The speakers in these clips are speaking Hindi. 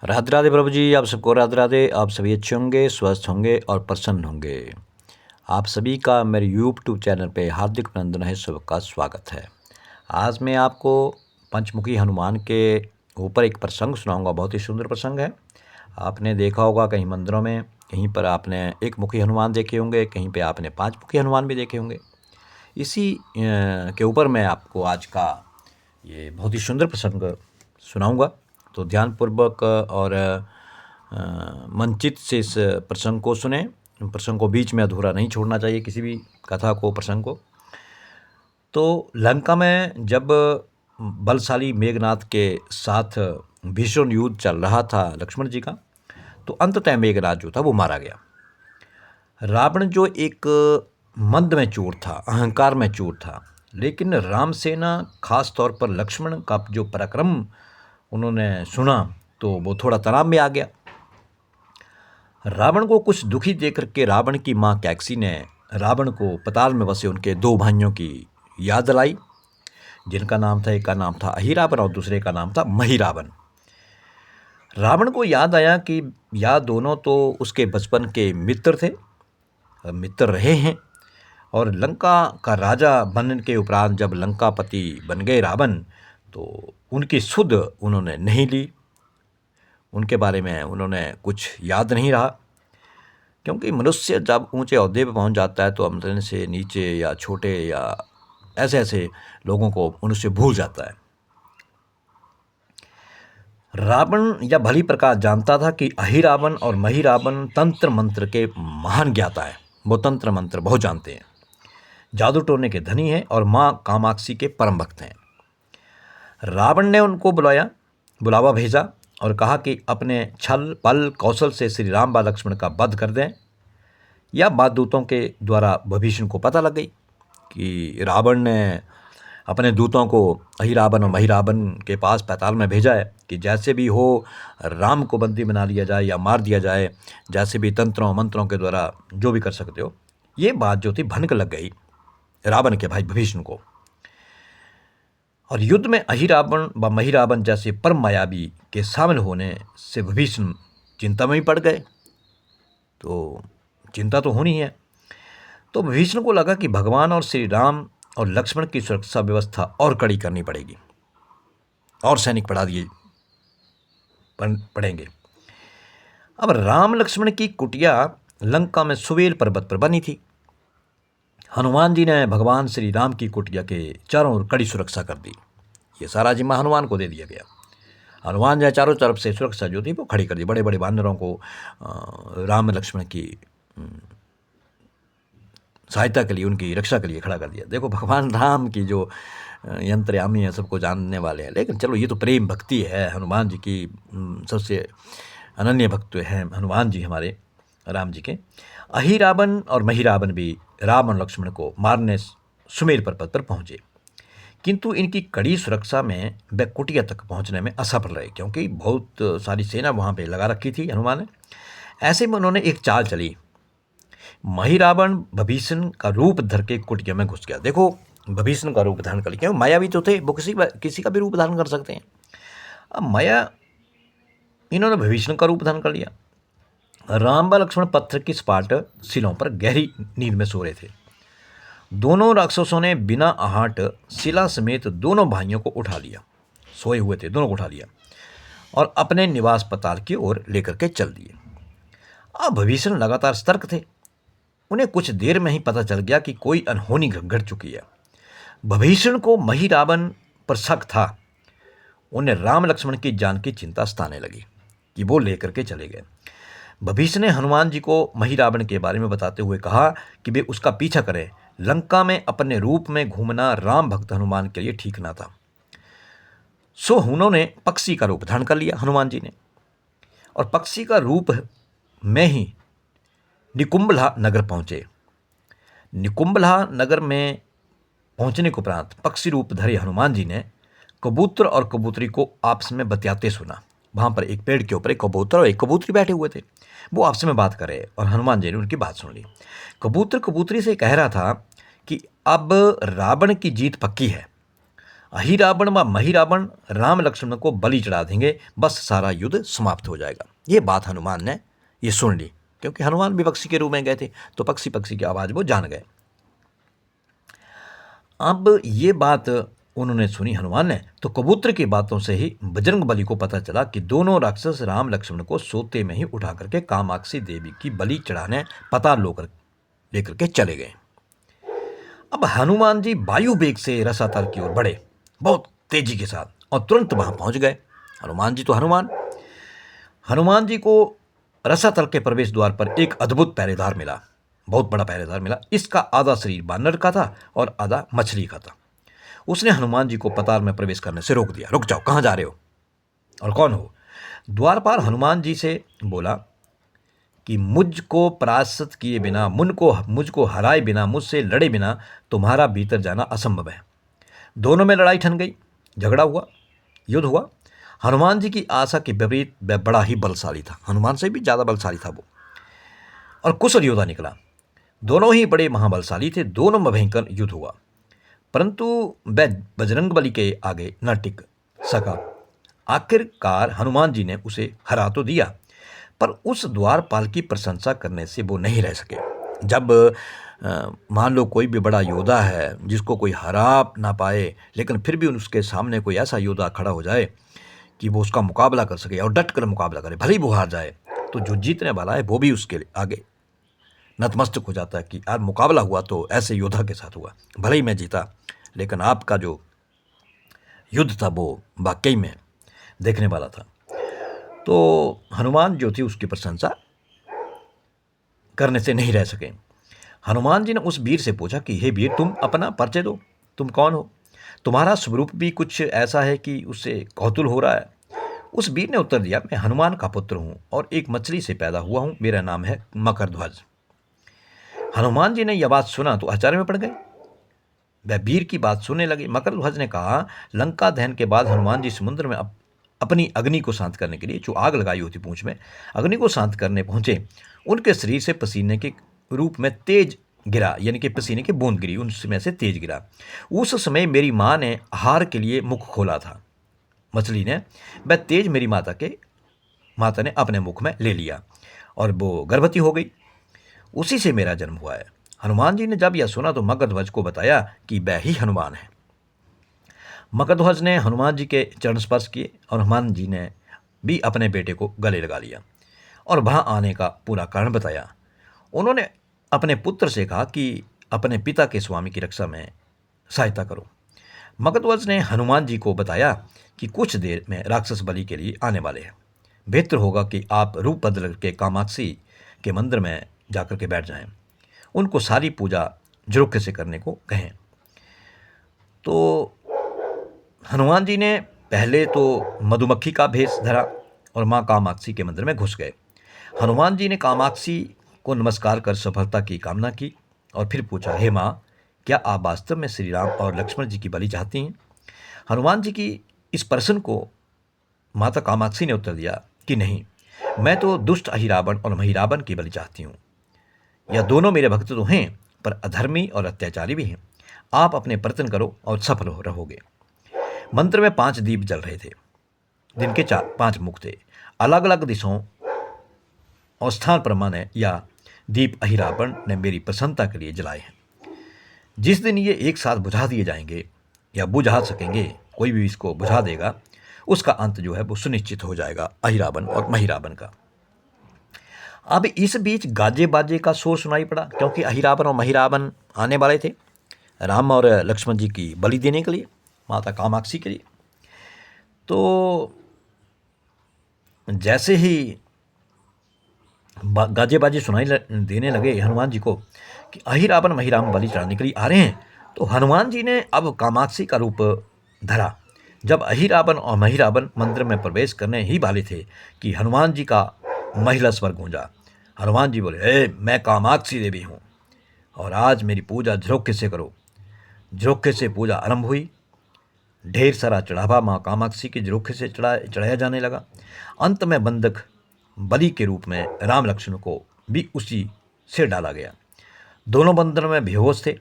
राधे राधे प्रभु जी, आप सबको राधे राधे। आप सभी अच्छे होंगे, स्वस्थ होंगे और प्रसन्न होंगे। आप सभी का मेरे यूट्यूब चैनल पे हार्दिक अभिनंदन है, सबका स्वागत है। आज मैं आपको पंचमुखी हनुमान के ऊपर एक प्रसंग सुनाऊंगा। बहुत ही सुंदर प्रसंग है। आपने देखा होगा कहीं मंदिरों में, कहीं पर आपने एक मुखी हनुमान देखे होंगे, कहीं पे आपने 5 मुखी हनुमान भी देखे होंगे। इसी के ऊपर मैं आपको आज का ये बहुत ही सुंदर प्रसंग सुनाऊंगा। तो ध्यानपूर्वक और मनचित से इस प्रसंग को सुने। प्रसंग को बीच में अधूरा नहीं छोड़ना चाहिए, किसी भी कथा को, प्रसंग को। तो लंका में जब बलशाली मेघनाथ के साथ भीषण युद्ध चल रहा था लक्ष्मण जी का, तो अंततः मेघनाथ जो था वो मारा गया। रावण जो एक मंद में चूर था, अहंकार में चूर था, लेकिन रामसेना खास तौर पर लक्ष्मण का जो पराक्रम उन्होंने सुना तो वो थोड़ा तनाव में आ गया। रावण को कुछ दुखी देकर के रावण की माँ कैकसी ने रावण को पताल में बसे उनके 2 भाइयों की याद दिलाई, जिनका नाम था, एक का नाम था अहिरावण और दूसरे का नाम था महिरावण। रावण को याद आया कि यह दोनों तो उसके बचपन के मित्र थे, मित्र रहे हैं, और लंका का राजा बनने के उपरांत जब लंकापति बन गए रावण, तो उनकी सुध उन्होंने नहीं ली, उनके बारे में उन्होंने कुछ याद नहीं रहा। क्योंकि मनुष्य जब ऊंचे ओहदे पर पहुंच जाता है तो अपने से नीचे या छोटे या ऐसे ऐसे लोगों को मनुष्य भूल जाता है। रावण यह भली प्रकार जानता था कि अहिरावण और महिरावण तंत्र मंत्र के महान ज्ञाता है। वो तंत्र मंत्र बहुत जानते हैं, जादू टोने के धनी हैं और माँ कामाक्षी के परम भक्त हैं। रावण ने उनको बुलावा भेजा और कहा कि अपने छल पल कौशल से श्री राम व लक्ष्मण का वध कर दें। यह बात दूतों के द्वारा विभीषण को पता लग गई कि रावण ने अपने दूतों को अहिरावण और महिरावण के पास पैताल में भेजा है कि जैसे भी हो राम को बंदी बना लिया जाए या मार दिया जाए, जैसे भी तंत्रों मंत्रों के द्वारा जो भी कर सकते हो। ये बात जो थी भनक लग गई रावण के भाई विभीषण को, और युद्ध में अहिरावण व महिरावण जैसे परम मायावी के शामिल होने से विभीषण चिंता में ही पड़ गए। तो चिंता तो होनी है। तो विभीषण को लगा कि भगवान और श्री राम और लक्ष्मण की सुरक्षा व्यवस्था और कड़ी करनी पड़ेगी, और सैनिक बढ़ा दिए पड़ेंगे। अब राम लक्ष्मण की कुटिया लंका में सुवेल पर्वत पर बनी थी। हनुमान जी ने भगवान श्री राम की कुटिया के चारों ओर कड़ी सुरक्षा कर दी। ये सारा जिम्मा हनुमान को दे दिया गया। हनुमान जी चारों तरफ से सुरक्षा जो थी वो खड़ी कर दी। बड़े बड़े वानरों को राम लक्ष्मण की सहायता के लिए, उनकी रक्षा के लिए खड़ा कर दिया। देखो, भगवान राम की जो यंत्रयामी है, सबको जानने वाले हैं, लेकिन चलो ये तो प्रेम भक्ति है हनुमान जी की। सबसे अनन्य भक्त हैं हनुमान जी हमारे राम जी के। अहिरावण और महिरावण भी राम और लक्ष्मण को मारने सुमेर पर्वत पर पहुंचे, किंतु इनकी कड़ी सुरक्षा में वे कुटिया तक पहुंचने में असफल रहे, क्योंकि बहुत सारी सेना वहां पे लगा रखी थी हनुमान ने। ऐसे में उन्होंने एक चाल चली। महिरावण विभीषण का रूप धर के कुटिया में घुस गया। देखो, विभीषण का रूप धारण कर लिया, क्योंकि मायावी तो थे, वो किसी का भी रूप धारण कर सकते हैं। अब माया, इन्होंने विभीषण का रूप धारण कर लिया। राम व लक्ष्मण पत्थर की सपाट शिलाओं पर गहरी नींद में सो रहे थे। दोनों राक्षसों ने बिना आहट शिला समेत दोनों भाइयों को उठा लिया। सोए हुए थे, दोनों को उठा लिया और अपने निवास पताल की ओर लेकर के चल दिए। अब विभीषण लगातार सतर्क थे। उन्हें कुछ देर में ही पता चल गया कि कोई अनहोनी घट चुकी है। विभीषण को महिरावण पर शक था। उन्हें राम लक्ष्मण की जान की चिंता सताने लगी कि वो लेकर के चले गए। विभीषण ने हनुमान जी को महिरावण के बारे में बताते हुए कहा कि वे उसका पीछा करें। लंका में अपने रूप में घूमना राम भक्त हनुमान के लिए ठीक ना था। सो उन्होंने पक्षी का रूप धारण कर लिया हनुमान जी ने, और पक्षी का रूप में ही निकुंभला नगर पहुंचे। निकुंभला नगर में पहुंचने के उपरांत पक्षी रूप धरे हनुमान जी ने कबूतर और कबूतरी को आपस में बतियाते सुना। वहां पर एक पेड़ के ऊपर एक कबूतर और एक कबूतरी बैठे हुए थे। वो आपस में बात कर रहे और हनुमान जी ने उनकी बात सुन ली। कबूतर कबूतरी से कह रहा था कि अब रावण की जीत पक्की है अहिरावण व महिरावण राम लक्ष्मण को बलि चढ़ा देंगे, बस सारा युद्ध समाप्त हो जाएगा। ये बात हनुमान ने ये सुन ली, क्योंकि हनुमान भी पक्षी के रूप में गए थे, तो पक्षी पक्षी की आवाज़ वो जान गए। अब ये बात उन्होंने सुनी हनुमान ने, तो कबूतर की बातों से ही बजरंगबली को पता चला कि दोनों राक्षस राम लक्ष्मण को सोते में ही उठा करके कामाक्षी देवी की बलि चढ़ाने पता लेकर के चले गए। अब हनुमान जी वायु वेग से रसातल की ओर बढ़े, बहुत तेजी के साथ, और तुरंत वहां पहुंच गए। हनुमान जी तो हनुमान जी को रसातल के प्रवेश द्वार पर एक अद्भुत पहरेदार मिला, बहुत बड़ा पहरेदार मिला। इसका आधा शरीर बानर का था और आधा मछली का था। उसने हनुमान जी को पताल में प्रवेश करने से रोक दिया। रुक जाओ, कहाँ जा रहे हो और कौन हो? द्वारपाल हनुमान जी से बोला कि मुझको परास्त किए बिना, मुझको हराए बिना, मुझसे लड़े बिना तुम्हारा भीतर जाना असंभव है। दोनों में लड़ाई ठन गई, झगड़ा हुआ, युद्ध हुआ। हनुमान जी की आशा के विपरीत वह बड़ा ही बलशाली था, हनुमान से भी ज़्यादा बलशाली था वो, और कुशल योद्धा निकला। दोनों ही बड़े महाबलशाली थे, दोनों में भयंकर युद्ध हुआ, परंतु वह बजरंगबली के आगे न टिक सका। आखिरकार हनुमान जी ने उसे हरा तो दिया, पर उस द्वारपाल की प्रशंसा करने से वो नहीं रह सके। जब मान लो कोई भी बड़ा योद्धा है जिसको कोई हरा ना पाए, लेकिन फिर भी उसके सामने कोई ऐसा योद्धा खड़ा हो जाए कि वो उसका मुकाबला कर सके और डट कर मुकाबला करे, भले ही वो हार जाए, तो जो जीतने वाला है वो भी उसके आगे नतमस्तक हो जाता है कि यार मुकाबला हुआ तो ऐसे योद्धा के साथ हुआ, भले ही मैं जीता, लेकिन आपका जो युद्ध था वो वाकई में देखने वाला था। तो हनुमान जो थी उसकी प्रशंसा करने से नहीं रह सके। हनुमान जी ने उस वीर से पूछा कि हे वीर, तुम अपना परिचय दो, तुम कौन हो? तुम्हारा स्वरूप भी कुछ ऐसा है कि उससे कौतूहल हो रहा है। उस वीर ने उत्तर दिया, मैं हनुमान का पुत्र हूँ और एक मछली से पैदा हुआ हूँ, मेरा नाम है मकरध्वज। हनुमान जी ने यह बात सुना तो आश्चर्य में पड़ गए, वह वीर की बात सुनने लगे। मकरध्वज ने कहा, लंका दहन के बाद हनुमान जी समुद्र में अपनी अग्नि को शांत करने के लिए, जो आग लगाई होती पूंछ में, अग्नि को शांत करने पहुंचे। उनके शरीर से पसीने के रूप में तेज गिरा, यानी कि पसीने की बूंद गिरी, उनमें से तेज गिरा। उस समय मेरी माँ ने आहार के लिए मुख खोला था, मछली ने, वह तेज मेरी माता ने अपने मुख में ले लिया और वो गर्भवती हो गई। उसी से मेरा जन्म हुआ है। हनुमान जी ने जब यह सुना तो मकरध्वज को बताया कि वह ही हनुमान है। मकरध्वज ने हनुमान जी के चरण स्पर्श किए और हनुमान जी ने भी अपने बेटे को गले लगा लिया और वहां आने का पूरा कारण बताया। उन्होंने अपने पुत्र से कहा कि अपने पिता के स्वामी की रक्षा में सहायता करो। मकरध्वज ने हनुमान जी को बताया कि कुछ देर में राक्षस बलि के लिए आने वाले हैं, बेहतर होगा कि आप रूप बदल के कामाक्षी के मंदिर में जाकर के बैठ जाएं, उनको सारी पूजा झरोखे से करने को कहें। तो हनुमान जी ने पहले तो मधुमक्खी का भेष धरा और माँ कामाक्षी के मंदिर में घुस गए। हनुमान जी ने कामाक्षी को नमस्कार कर सफलता की कामना की और फिर पूछा, हे माँ, क्या आप वास्तव में श्री राम और लक्ष्मण जी की बलि चाहती हैं? हनुमान जी की इस प्रश्न को माता कामाक्षी ने उत्तर दिया कि नहीं, मैं तो दुष्ट अहिरावण और महिरावण की बलि चाहती हूँ। यह दोनों मेरे भक्त तो हैं, पर अधर्मी और अत्याचारी भी हैं। आप अपने प्रयत्न करो और सफल रहोगे। मंत्र में 5 दीप जल रहे थे, जिनके 5 मुख थे। अलग अलग दिशाओं और स्थान पर माने या दीप अहिरावण ने मेरी प्रसन्नता के लिए जलाए हैं। जिस दिन ये एक साथ बुझा दिए जाएंगे या बुझा सकेंगे, कोई भी इसको बुझा देगा, उसका अंत जो है वो सुनिश्चित हो जाएगा, अहिरावण और महिरावण का। अब इस बीच गाजे बाजे का शोर सुनाई पड़ा, क्योंकि अहिरावण और महिरावण आने वाले थे राम और लक्ष्मण जी की बलि देने के लिए, माता कामाक्षी के लिए। तो जैसे ही गाजे बाजे सुनाई देने लगे हनुमान जी को कि अहिरावण महिरावण बलि चढ़ाने के लिए आ रहे हैं, तो हनुमान जी ने अब कामाक्षी का रूप धरा। जब अहिरावण और महिरावण मंदिर में प्रवेश करने ही वाले थे कि हनुमान जी का महिला स्वर गूंजा। हनुमान जी बोले, मैं कामाक्षी देवी हूँ और आज मेरी पूजा झरोखे से करो। झरोखे से पूजा आरंभ हुई। ढेर सारा चढ़ावा माँ कामाक्षी के झरोखे से चढ़ाया जाने लगा। अंत में बंधक बलि के रूप में राम लक्ष्मण को भी उसी से डाला गया। दोनों बंदर में बेहोश थे।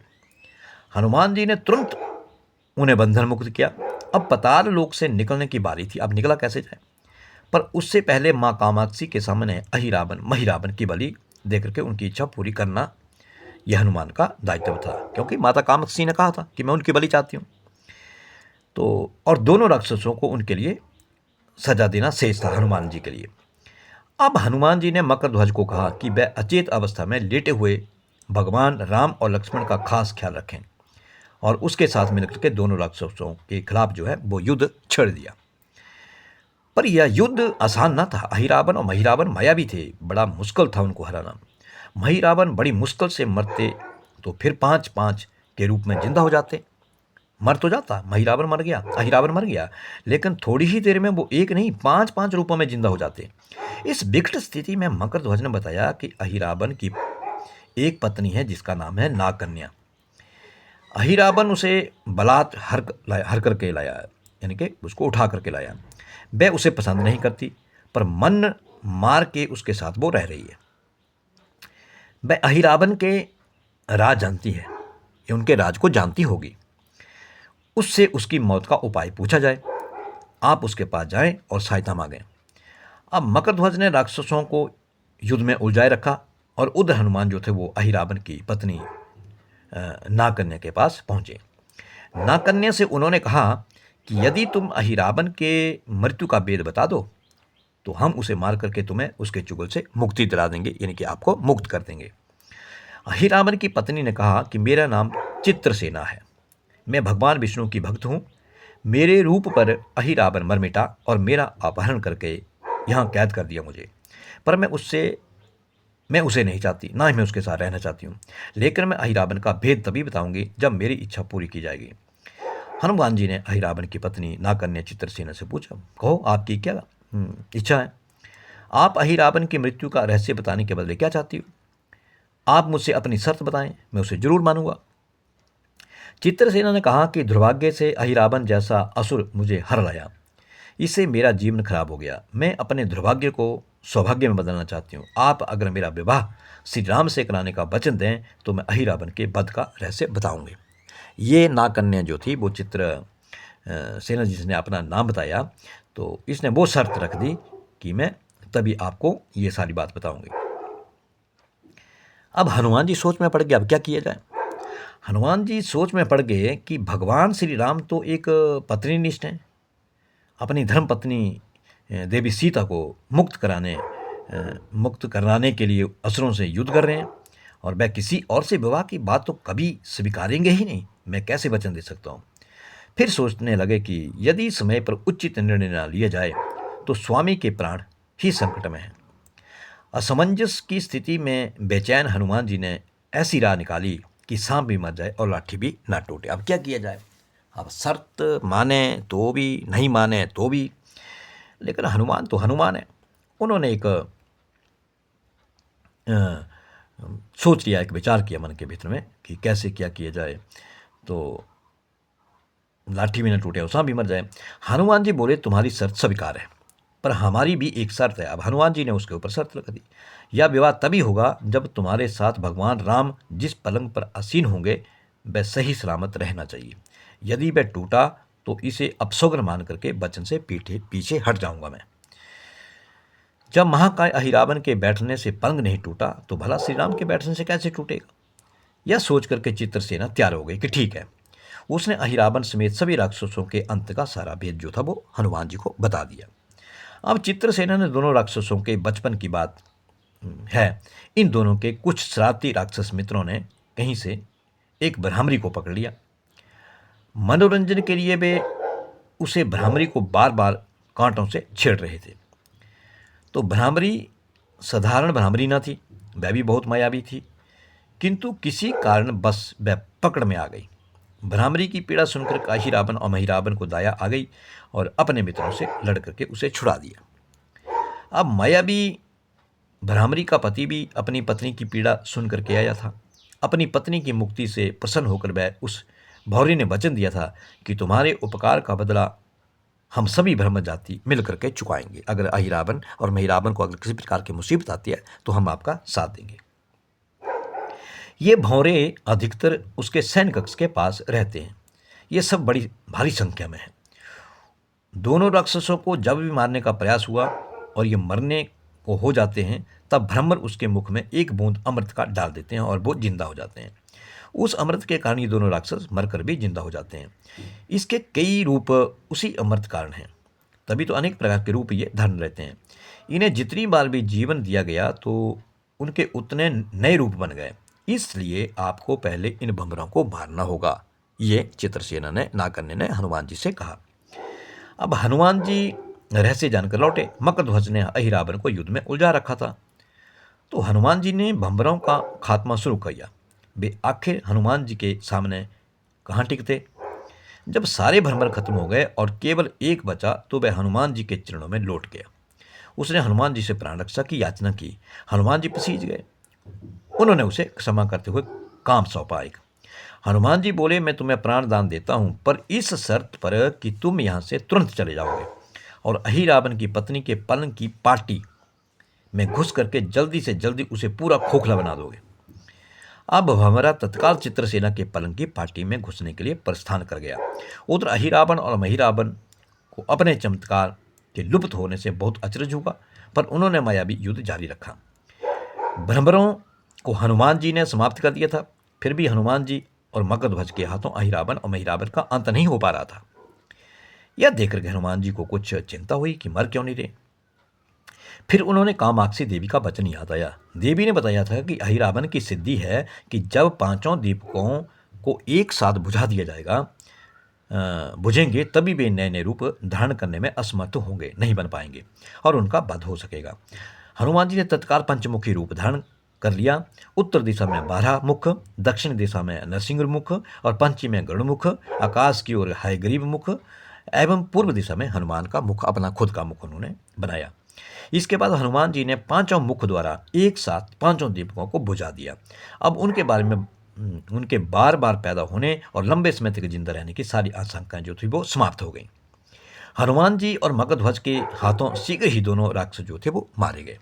हनुमान जी ने तुरंत उन्हें बंधन मुक्त किया। अब पाताल लोक से निकलने की बारी थी, अब निकला कैसे जाए। पर उससे पहले माँ कामाक्षी के सामने अहिरावण महिरावण की बलि देकर के उनकी इच्छा पूरी करना यह हनुमान का दायित्व था, क्योंकि माता कामाक्षी ने कहा था कि मैं उनकी बलि चाहती हूँ। तो और दोनों राक्षसों को उनके लिए सजा देना शेष था हनुमान जी के लिए। अब हनुमान जी ने मकरध्वज को कहा कि वह अचेत अवस्था में लेटे हुए भगवान राम और लक्ष्मण का खास ख्याल रखें, और उसके साथ मिलकर के दोनों राक्षसों के खिलाफ जो है वो युद्ध छेड़ दिया। पर यह युद्ध आसान न था। अहिरावण और महिरावण मायावी थे, बड़ा मुश्किल था उनको हराना। महिरावण बड़ी मुश्किल से मरते तो फिर 5-5 के रूप में जिंदा हो जाते। मर तो जाता, महिरावण मर गया, अहिरावण मर गया, लेकिन थोड़ी ही देर में वो एक नहीं 5-5 रूपों में जिंदा हो जाते। इस विकट स्थिति में मकरध्वज ने बताया कि अहिरावण की एक पत्नी है जिसका नाम है नागकन्या। अहिरावण उसे बलात् हर करके लाया, यानी कि उसको उठा करके लाया। वह उसे पसंद नहीं करती, पर मन मार के उसके साथ वो रह रही है। वह अहिरावण के राज जानती है, ये उनके राज को जानती होगी। उससे उसकी मौत का उपाय पूछा जाए, आप उसके पास जाएं और सहायता मांगें। अब मकरध्वज ने राक्षसों को युद्ध में उलझाए रखा, और उधर हनुमान जो थे वो अहिरावण की पत्नी नागकन्या के पास पहुंचे। नागकन्या से उन्होंने कहा कि यदि तुम अहिरावण के मृत्यु का भेद बता दो तो हम उसे मार करके तुम्हें उसके चुगल से मुक्ति दिला देंगे, यानी कि आपको मुक्त कर देंगे। अहिरावण की पत्नी ने कहा कि मेरा नाम चित्रसेना है, मैं भगवान विष्णु की भक्त हूँ। मेरे रूप पर अहिरावण मर मिटा और मेरा अपहरण करके यहाँ कैद कर दिया मुझे, पर मैं उसे नहीं चाहती, ना ही मैं उसके साथ रहना चाहती हूँ। लेकिन मैं अहिरावण का भेद तभी बताऊंगी जब मेरी इच्छा पूरी की जाएगी। हनुमान जी ने अहिरावण की पत्नी नागकन्या चित्रसेना से पूछा, कहो आपकी क्या इच्छा है? आप अहिरावण की मृत्यु का रहस्य बताने के बदले क्या चाहती हो? आप मुझसे अपनी शर्त बताएं, मैं उसे जरूर मानूंगा। चित्रसेना ने कहा कि दुर्भाग्य से अहिरावण जैसा असुर मुझे हर लाया, इससे मेरा जीवन खराब हो गया। मैं अपने दुर्भाग्य को सौभाग्य में बदलना चाहती हूँ। आप अगर मेरा विवाह श्री राम से कराने का वचन दें तो मैं अहिरावण के वध का रहस्य बताऊंगी। ये नागकन्या जो थी वो सेना जिसने अपना नाम बताया, तो इसने वो शर्त रख दी कि मैं तभी आपको ये सारी बात बताऊंगी। अब हनुमान जी सोच में पड़ गए, अब क्या किया जाए। हनुमान जी सोच में पड़ गए कि भगवान श्री राम तो एक पत्नीनिष्ठ हैं, अपनी धर्म पत्नी देवी सीता को मुक्त कराने के लिए असुरों से युद्ध कर रहे हैं, और वह किसी और से विवाह की बात तो कभी स्वीकारेंगे ही नहीं, मैं कैसे वचन दे सकता हूँ। फिर सोचने लगे कि यदि समय पर उचित निर्णय न लिया जाए तो स्वामी के प्राण ही संकट में हैं। असमंजस की स्थिति में बेचैन हनुमान जी ने ऐसी राह निकाली कि सांप भी मर जाए और लाठी भी ना टूटे। अब क्या किया जाए? अब शर्त माने तो भी, नहीं माने तो भी, लेकिन हनुमान तो हनुमान है। उन्होंने एक सोच लिया, एक विचार किया मन के भीतर में कि कैसे क्या किया जाए तो लाठी भी न टूटे और सांप भी मर जाए। हनुमान जी बोले, तुम्हारी शर्त स्वीकार है, पर हमारी भी एक शर्त है। अब हनुमान जी ने उसके ऊपर शर्त लगा दी, यह विवाह तभी होगा जब तुम्हारे साथ भगवान राम जिस पलंग पर आसीन होंगे वह सही सलामत रहना चाहिए। यदि वह टूटा तो इसे अपशगुन मान करके वचन से पीछे हट जाऊंगा मैं। जब महाकाय अहिरावण के बैठने से पलंग नहीं टूटा तो भला श्री राम के बैठने से कैसे टूटेगा? यह सोच करके चित्रसेना तैयार हो गई कि ठीक है। उसने अहिरावण समेत सभी राक्षसों के अंत का सारा भेद जो था वो हनुमान जी को बता दिया। अब चित्रसेना ने दोनों राक्षसों के बचपन की बात है। इन दोनों के कुछ शरारती राक्षस मित्रों ने कहीं से एक भ्रामरी को पकड़ लिया। मनोरंजन के लिए वे उसे भ्रामरी को बार बार कांटों से छेड़ रहे थे। तो भ्रामरी साधारण भ्रामरी न थी, वह भी बहुत मायावी थी, किंतु किसी कारण बस वह पकड़ में आ गई। भ्रामरी की पीड़ा सुनकर अहिरावण और महिरावण को दया आ गई और अपने मित्रों से लड़ करके उसे छुड़ा दिया। अब मायावी भ्रामरी का पति भी अपनी पत्नी की पीड़ा सुन करके आया था। अपनी पत्नी की मुक्ति से प्रसन्न होकर वह उस भौरी ने वचन दिया था कि तुम्हारे उपकार का बदला हम सभी ब्रह्म जाति मिल करके चुकाएंगे। अगर अहिरावण और महिरावण को अगर किसी प्रकार की मुसीबत आती है तो हम आपका साथ देंगे। ये भौरे अधिकतर उसके सैन्य कक्ष के पास रहते हैं। ये सब बड़ी भारी संख्या में है। दोनों राक्षसों को जब भी मारने का प्रयास हुआ और ये मरने को हो जाते हैं, तब ब्रह्मर उसके मुख में एक बूंद अमृत का डाल देते हैं और वो जिंदा हो जाते हैं। उस अमृत के कारण ये दोनों राक्षस मरकर भी जिंदा हो जाते हैं। इसके कई रूप उसी अमृत कारण हैं, तभी तो अनेक प्रकार के रूप ये धारण रहते हैं। इन्हें जितनी बार भी जीवन दिया गया तो उनके उतने नए रूप बन गए। इसलिए आपको पहले इन भंवरों को मारना होगा, ये चित्रसेना ने नागकन्या ने हनुमान जी से कहा। अब हनुमान जी रहस्य जानकर लौटे। मकरध्वज ने अहिरावण को युद्ध में उलझा रखा था, तो हनुमान जी ने भंवरों का खात्मा शुरू किया। वे आखिर हनुमान जी के सामने कहाँ टिकते। जब सारे भंवर खत्म हो गए और केवल एक बचा, तो वह हनुमान जी के चरणों में लौट गया। उसने हनुमान जी से प्राण रक्षा की याचना की। हनुमान जी पसीज गए। उन्होंने उसे क्षमा करते हुए काम सौंपा। एक हनुमान जी बोले, मैं तुम्हें प्राण दान देता हूं, पर इस शर्त पर कि तुम यहां से तुरंत चले जाओगे और अहिरावण की पत्नी के पलंग की पार्टी में घुस करके जल्दी से जल्दी उसे पूरा खोखला बना दोगे। अब भंवरा तत्काल चित्रसेना के पलंग की पार्टी में घुसने के लिए प्रस्थान कर गया। उधर अहिरावण और महिरावण को अपने चमत्कार के लुप्त होने से बहुत अचरज हुआ, पर उन्होंने मायावी युद्ध जारी रखा। भ्रमरों को हनुमान जी ने समाप्त कर दिया था, फिर भी हनुमान जी और मगधध्वज के हाथों अहिरावण और महिरावण का अंत नहीं हो पा रहा था। यह देखकर हनुमान जी को कुछ चिंता हुई कि मर क्यों नहीं रहे। फिर उन्होंने कामाक्षी देवी का वचन याद आया। देवी ने बताया था कि अहिरावण की सिद्धि है कि जब पांचों दीपकों को एक साथ बुझा दिया जाएगा, बुझेंगे, तभी वे नए नए रूप धारण करने में असमर्थ होंगे, नहीं बन पाएंगे और उनका वध हो सकेगा। हनुमान जी ने तत्काल पंचमुखी रूप धारण कर लिया। उत्तर दिशा में 12 मुख, दक्षिण दिशा में नरसिंह मुख और पश्चिम में गरुड़ मुख, आकाश की ओर हयग्रीव मुख एवं पूर्व दिशा में हनुमान का मुख, अपना खुद का मुख उन्होंने बनाया। इसके बाद हनुमान जी ने पांचों मुख द्वारा एक साथ पांचों दीपकों को बुझा दिया। अब उनके बारे में उनके बार बार पैदा होने और लंबे समय तक जिंदा रहने की सारी आशंकाएं जो थी वो समाप्त हो गई। हनुमान जी और मगधध्वज के हाथों शीघ्र ही दोनों राक्षस जो थे वो मारे गए।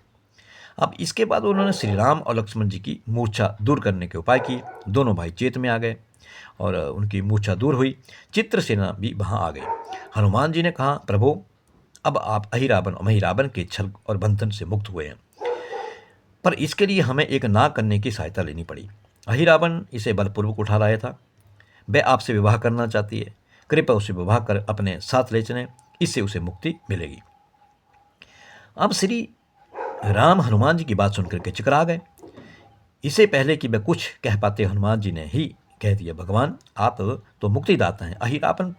अब इसके बाद उन्होंने श्री राम और लक्ष्मण जी की मूर्छा दूर करने के उपाय किए। दोनों भाई चेत में आ गए और उनकी मूर्छा दूर हुई। चित्रसेना भी वहां आ गई। हनुमान जी ने कहा, प्रभु, अब आप अहिरावण और महिरावण के छल और बंधन से मुक्त हुए हैं, पर इसके लिए हमें एक नागकन्या की सहायता लेनी पड़ी। अहिरावण इसे बलपूर्वक उठा लाया था। वह आपसे विवाह करना चाहती है। कृपया उसे विवाह कर अपने साथ ले चलें, इससे उसे मुक्ति मिलेगी। अब श्री राम हनुमान जी की बात सुनकर के चकरा गए। इससे पहले कि वह कुछ कह पाते, हनुमान जी ने ही कह दिया, भगवान, आप तो मुक्तिदाता हैं। अहिरावण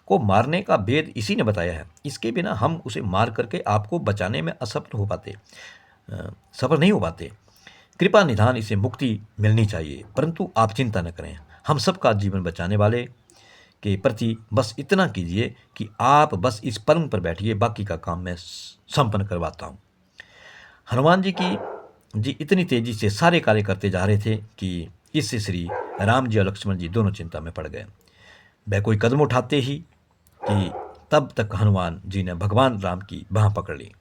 को मारने का भेद इसी ने बताया है। इसके बिना हम उसे मार करके आपको बचाने में सफल नहीं हो पाते। कृपा निधान इसे मुक्ति मिलनी चाहिए, परंतु आप चिंता न करें। हम सबका जीवन बचाने वाले के प्रति बस इतना कीजिए कि आप बस इस पलंग पर बैठिए, बाकी का काम मैं संपन्न करवाता हूँ। हनुमान जी इतनी तेजी से सारे कार्य करते जा रहे थे कि इससे श्री राम जी और लक्ष्मण जी दोनों चिंता में पड़ गए। वह कोई कदम उठाते ही कि तब तक हनुमान जी ने भगवान राम की बाँह पकड़ ली।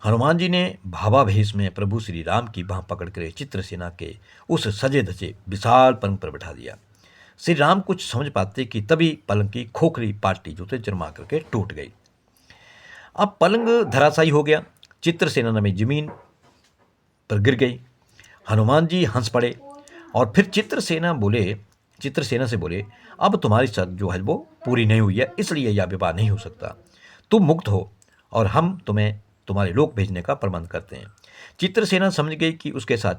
हनुमान जी ने भावावेश में प्रभु श्री राम की बाँह पकड़कर चित्रसेना के उस सजे धजे विशाल पलंग पर बैठा दिया। श्री राम कुछ समझ पाते कि तभी पलंग की खोखली पार्टी जो थे चरमा करके टूट गई। अब पलंग धराशायी हो गया। चित्रसेना में जमीन पर गिर गई। हनुमान जी हंस पड़े और फिर चित्रसेना से बोले, अब तुम्हारी शर्त जो है वो पूरी नहीं हुई है, इसलिए यह विवाह नहीं हो सकता। तुम मुक्त हो और हम तुम्हें तुम्हारे लोक भेजने का प्रबंध करते हैं। चित्रसेना समझ गई कि उसके साथ